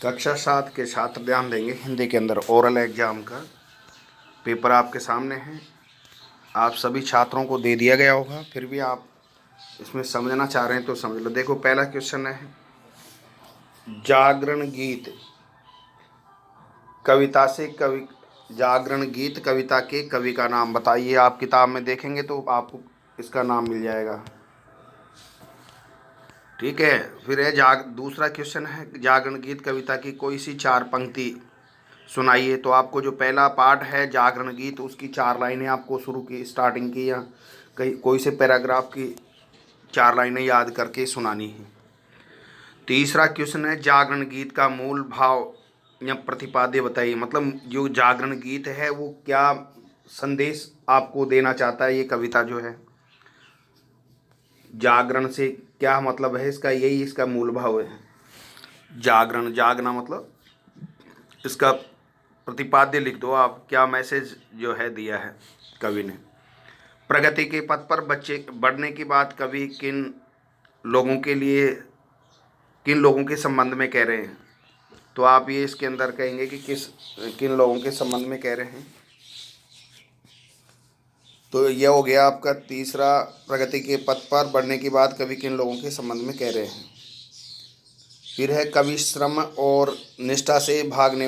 कक्षा 7 के छात्र ध्यान देंगे। हिंदी के अंदर ओरल एग्जाम का पेपर आपके सामने है। आप सभी छात्रों को दे दिया गया होगा, फिर भी आप इसमें समझना चाह रहे हैं तो समझ लो। देखो, पहला क्वेश्चन है जागरण गीत कविता से कवि जागरण गीत कविता के कवि का नाम बताइए। आप किताब में देखेंगे तो आपको इसका नाम मिल जाएगा। ठीक है। फिर है दूसरा क्वेश्चन है जागरण गीत कविता की कोई सी 4 पंक्ति सुनाइए। तो आपको जो पहला पार्ट है जागरण गीत, उसकी 4 लाइनें आपको शुरू की स्टार्टिंग की या कहीं कोई से पैराग्राफ की 4 लाइनें याद करके सुनानी है। तीसरा क्वेश्चन है जागरण गीत का मूल भाव या प्रतिपाद्य बताइए। मतलब जो जागरण गीत है वो क्या संदेश आपको देना चाहता है। ये कविता जो है जागरण से क्या मतलब है इसका, यही इसका मूल भाव है। जागरण, जागना मतलब इसका प्रतिपाद्य लिख दो आप, क्या मैसेज जो है दिया है कवि ने। प्रगति के पथ पर बच्चे बढ़ने की बात कवि किन लोगों के संबंध में कह रहे हैं। तो आप ये इसके अंदर कहेंगे कि किन लोगों के संबंध में कह रहे हैं। तो यह हो गया आपका तीसरा, प्रगति के पथ पर बढ़ने की बात कवि किन लोगों के संबंध में कह रहे हैं। फिर है कवि श्रम और निष्ठा से भागने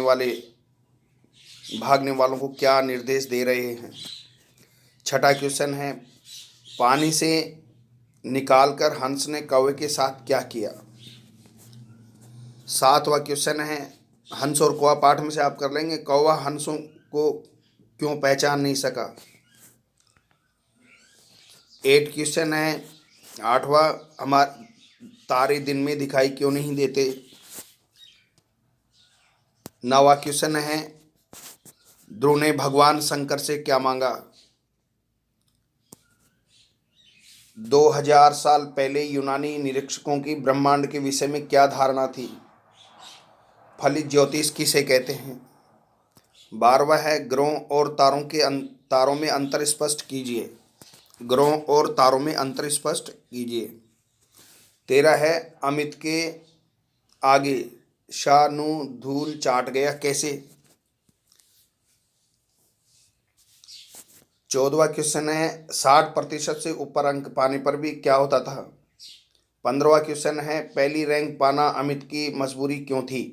वालों को क्या निर्देश दे रहे हैं। छठा क्वेश्चन है पानी से निकालकर हंस ने कौवे के साथ क्या किया। सातवां क्वेश्चन है हंस और कौवा पाठ में से आप कर लेंगे, कौवा हंसों को क्यों पहचान नहीं सका। 8 क्वेश्चन है आठवां हमारे तारे दिन में दिखाई क्यों नहीं देते। 9वां क्वेश्चन है ध्रुव ने भगवान शंकर से क्या मांगा। 2000 साल पहले यूनानी निरीक्षकों की ब्रह्मांड के विषय में क्या धारणा थी। फलित ज्योतिष किसे कहते हैं। 12वां है ग्रहों और तारों में अंतर स्पष्ट कीजिए। ग्रहों और तारों में अंतर स्पष्ट कीजिए। 13 है अमित के आगे शानू धूल चाट गया कैसे। 14वां क्वेश्चन है 60% से ऊपर अंक पाने पर भी क्या होता था। 15वां क्वेश्चन है पहली रैंक पाना अमित की मजबूरी क्यों थी।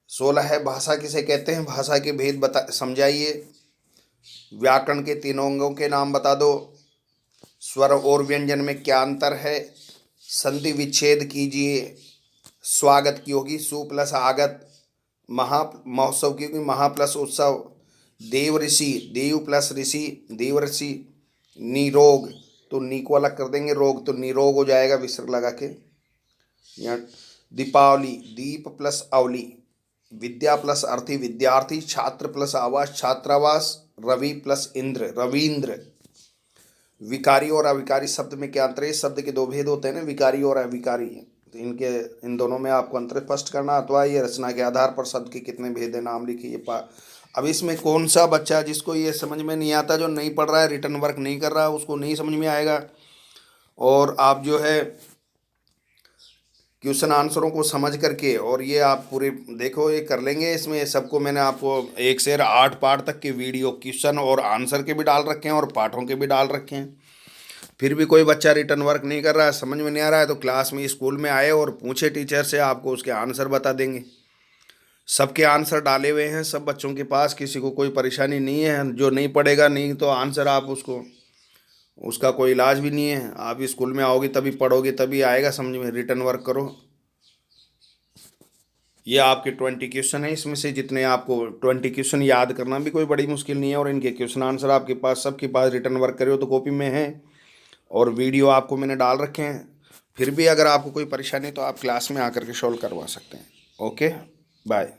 16 है भाषा किसे कहते हैं, भाषा के भेद समझाइए। व्याकरण के 3 अंगों के नाम बता दो। स्वर और व्यंजन में क्या अंतर है, संधि विच्छेद कीजिए। स्वागत की होगी सु प्लस आगत, महोत्सव की होगी महा प्लस उत्सव। देव ऋषि देव प्लस ऋषि देव ऋषि। निरोग तो नी को अलग कर देंगे, रोग तो निरोग हो जाएगा विसर्ग लगा के। यहाँ दीपावली दीप प्लस अवली, विद्या प्लस अर्थी विद्यार्थी, छात्र प्लस आवास छात्रावास, रवि प्लस इंद्र रविंद्र। विकारी और अविकारी शब्द में क्या अंतर है। शब्द के 2 भेद होते हैं ना, विकारी और अविकारी। तो इन दोनों में आपको अंतर स्पष्ट करना, अथवा ये रचना के आधार पर शब्द के कितने भेद है नाम लिखिए। अब इसमें कौन सा बच्चा जिसको ये समझ में नहीं आता, जो नहीं पढ़ रहा है, रिटर्न वर्क नहीं कर रहा है, उसको नहीं समझ में आएगा। और आप जो है क्वेश्चन आंसरों को समझ करके और ये आप पूरे देखो ये कर लेंगे। इसमें सबको मैंने आपको 1 से 8 पार्ट तक के वीडियो क्वेश्चन और आंसर के भी डाल रखे हैं और पाठों के भी डाल रखे हैं। फिर भी कोई बच्चा रिटर्न वर्क नहीं कर रहा है, समझ में नहीं आ रहा है, तो क्लास में स्कूल में आए और पूछे टीचर से, आपको उसके आंसर बता देंगे। सबके आंसर डाले हुए हैं सब बच्चों के पास, किसी को कोई परेशानी नहीं है। जो नहीं पढ़ेगा नहीं तो आंसर आप उसका कोई इलाज भी नहीं है। आप स्कूल में आओगे तभी पढ़ोगे, तभी आएगा समझ में। रिटर्न वर्क करो। ये आपके 20 क्वेश्चन है, इसमें से जितने आपको 20 क्वेश्चन याद करना भी कोई बड़ी मुश्किल नहीं है। और इनके क्वेश्चन आंसर आपके पास सबके पास रिटर्न वर्क करे हो तो कॉपी में है, और वीडियो आपको मैंने डाल रखे हैं। फिर भी अगर आपको कोई परेशानी तो आप क्लास में आकर के सॉल्व करवा सकते हैं। Okay, bye.